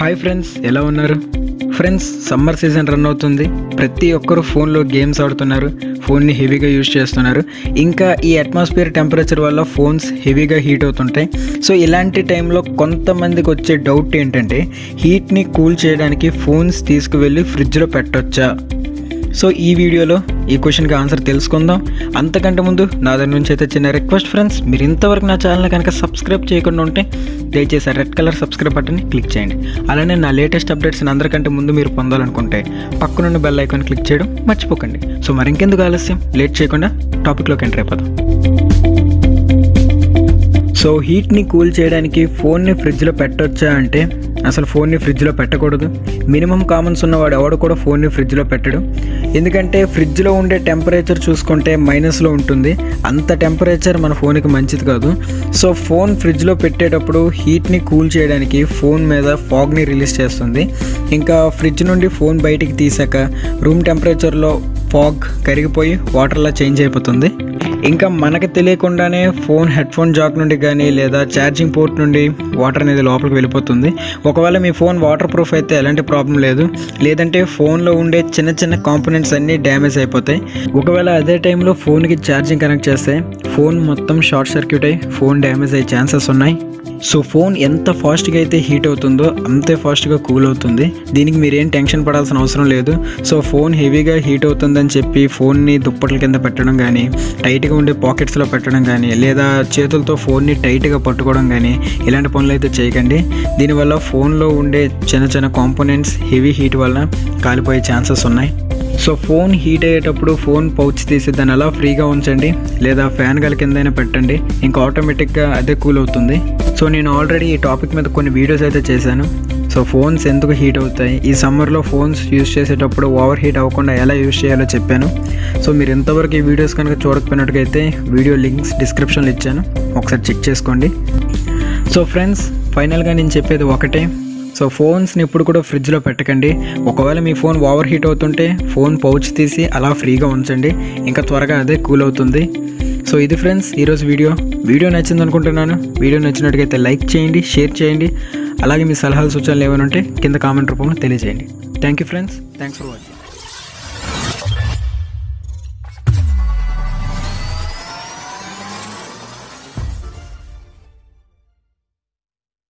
Hi friends, ఎలా ఉన్నారు friends? Summer season run అవుతుంది. ప్రతి ఒక్కరు ఫోన్లో గేమ్స్ ఆడుతున్నారు, ఫోన్ని హెవీగా యూజ్ చేస్తున్నారు. ఇంకా ఈ అట్మాస్ఫియర్ టెంపరేచర్ వల్ల ఫోన్స్ హెవీగా హీట్ అవుతుంటాయి. సో ఇలాంటి టైంలో కొంతమందికి వచ్చే డౌట్ ఏంటంటే, హీట్ని కూల్ చేయడానికి ఫోన్స్ తీసుకువెళ్ళి ఫ్రిడ్జ్లో పెట్టొచ్చా? సో ఈ వీడియోలో ఈ క్వశ్చన్కి ఆన్సర్ తెలుసుకుందాం. అంతకంటే ముందు నా దగ్గర నుంచి అయితే చిన్న రిక్వెస్ట్ ఫ్రెండ్స్, మీరు ఇంతవరకు నా ఛానల్ కనుక సబ్స్క్రైబ్ చేయకుండా ఉంటే దయచేసి రెడ్ కలర్ సబ్స్క్రైబ్ బటన్ని క్లిక్ చేయండి. అలానే నా లేటెస్ట్ అప్డేట్స్ని అందరికంటే ముందు మీరు పొందాలనుకుంటే పక్కనున్న బెల్ ఐకాన్ క్లిక్ చేయడం మర్చిపోకండి. సో మరి ఇంకెందుకు ఆలస్యం, లేట్ చేయకుండా టాపిక్లోకి ఎంటర్ అయిపోదాం. సో హీట్ని కూల్ చేయడానికి ఫోన్ని ఫ్రిడ్జ్లో పెట్టొచ్చా అంటే, అసలు ఫోన్ని ఫ్రిడ్జ్లో పెట్టకూడదు. మినిమం కామన్స్ ఉన్నవాడు ఎవడు కూడా ఫోన్ని ఫ్రిడ్జ్లో పెట్టడు. ఎందుకంటే ఫ్రిడ్జ్లో ఉండే టెంపరేచర్ చూసుకుంటే మైనస్లో ఉంటుంది. అంత టెంపరేచర్ మన ఫోన్కి మంచిది కాదు. సో ఫోన్ ఫ్రిడ్జ్లో పెట్టేటప్పుడు హీట్ని కూల్ చేయడానికి ఫోన్ మీద ఫాగ్ని రిలీజ్ చేస్తుంది. ఇంకా ఫ్రిడ్జ్ నుండి ఫోన్ బయటికి తీసాక రూమ్ టెంపరేచర్లో ఫాగ్ కరిగిపోయి వాటర్లా చేంజ్ అయిపోతుంది. ఇంకా మనకు తెలియకుండానే ఫోన్ హెడ్ఫోన్ జాక్ నుండి కానీ లేదా ఛార్జింగ్ పోర్ట్ నుండి వాటర్ అనేది లోపలికి వెళ్ళిపోతుంది. ఒకవేళ మీ ఫోన్ వాటర్ ప్రూఫ్ అయితే ఎలాంటి ప్రాబ్లం లేదు, లేదంటే ఫోన్లో ఉండే చిన్న చిన్న కాంపోనెంట్స్ అన్నీ డ్యామేజ్ అయిపోతాయి. ఒకవేళ అదే టైంలో ఫోన్కి ఛార్జింగ్ కనెక్ట్ చేస్తే ఫోన్ మొత్తం షార్ట్ సర్క్యూట్ అయ్యి ఫోన్ డ్యామేజ్ అయ్యే ఛాన్సెస్ ఉన్నాయి. సో ఫోన్ ఎంత ఫాస్ట్గా అయితే హీట్ అవుతుందో అంతే ఫాస్ట్గా కూల్ అవుతుంది. దీనికి మీరేం టెన్షన్ పడాల్సిన అవసరం లేదు. సో ఫోన్ హెవీగా హీట్ అవుతుందని చెప్పి ఫోన్ని దుప్పట్ల కింద పెట్టడం కానీ, టైట్గా ఉండే పాకెట్స్లో పెట్టడం కానీ, లేదా చేతులతో ఫోన్ని టైట్గా పట్టుకోవడం కానీ ఇలాంటి పనులు అయితే చేయకండి. దీనివల్ల ఫోన్లో ఉండే చిన్న చిన్న కాంపోనెంట్స్ హెవీ హీట్ వల్ల కాలిపోయే ఛాన్సెస్ ఉన్నాయి. సో ఫోన్ హీట్ అయ్యేటప్పుడు ఫోన్ పౌచ్ తీసి దాన్ని అలా ఫ్రీగా ఉంచండి, లేదా ఫ్యాన్ గాలి కిందైనా పెట్టండి. ఇంకా ఆటోమేటిక్గా అదే కూల్ అవుతుంది. సో నేను ఆల్రెడీ ఈ టాపిక్ మీద కొన్ని వీడియోస్ అయితే చేశాను. సో ఫోన్స్ ఎందుకు హీట్ అవుతాయి, ఈ సమ్మర్లో ఫోన్స్ యూజ్ చేసేటప్పుడు ఓవర్ హీట్ అవ్వకుండా ఎలా యూజ్ చేయాలో చెప్పాను. సో మీరు ఇంతవరకు ఈ వీడియోస్ కనుక చూడకపోయినట్టుగైతే వీడియో లింక్స్ డిస్క్రిప్షన్లో ఇచ్చాను, ఒకసారి చెక్ చేసుకోండి. సో ఫ్రెండ్స్, ఫైనల్గా నేను చెప్పేది ఒకటే, సో ఫోన్స్ని ఎప్పుడు కూడా ఫ్రిడ్జ్లో పెట్టకండి. ఒకవేళ మీ ఫోన్ ఓవర్ హీట్ అవుతుంటే ఫోన్ పౌచ్ తీసి అలా ఫ్రీగా ఉంచండి, ఇంకా త్వరగా అదే కూల్ అవుతుంది. సో ఇది ఫ్రెండ్స్ ఈరోజు వీడియో నచ్చింది అనుకుంటున్నాను. వీడియో నచ్చినట్టుగైతే లైక్ చేయండి, షేర్ చేయండి. అలాగే మీ సలహాలు సూచనలు ఏమైనా ఉంటే కింద కామెంట్ రూపంలో తెలియజేయండి. Thank you friends, thanks for watching.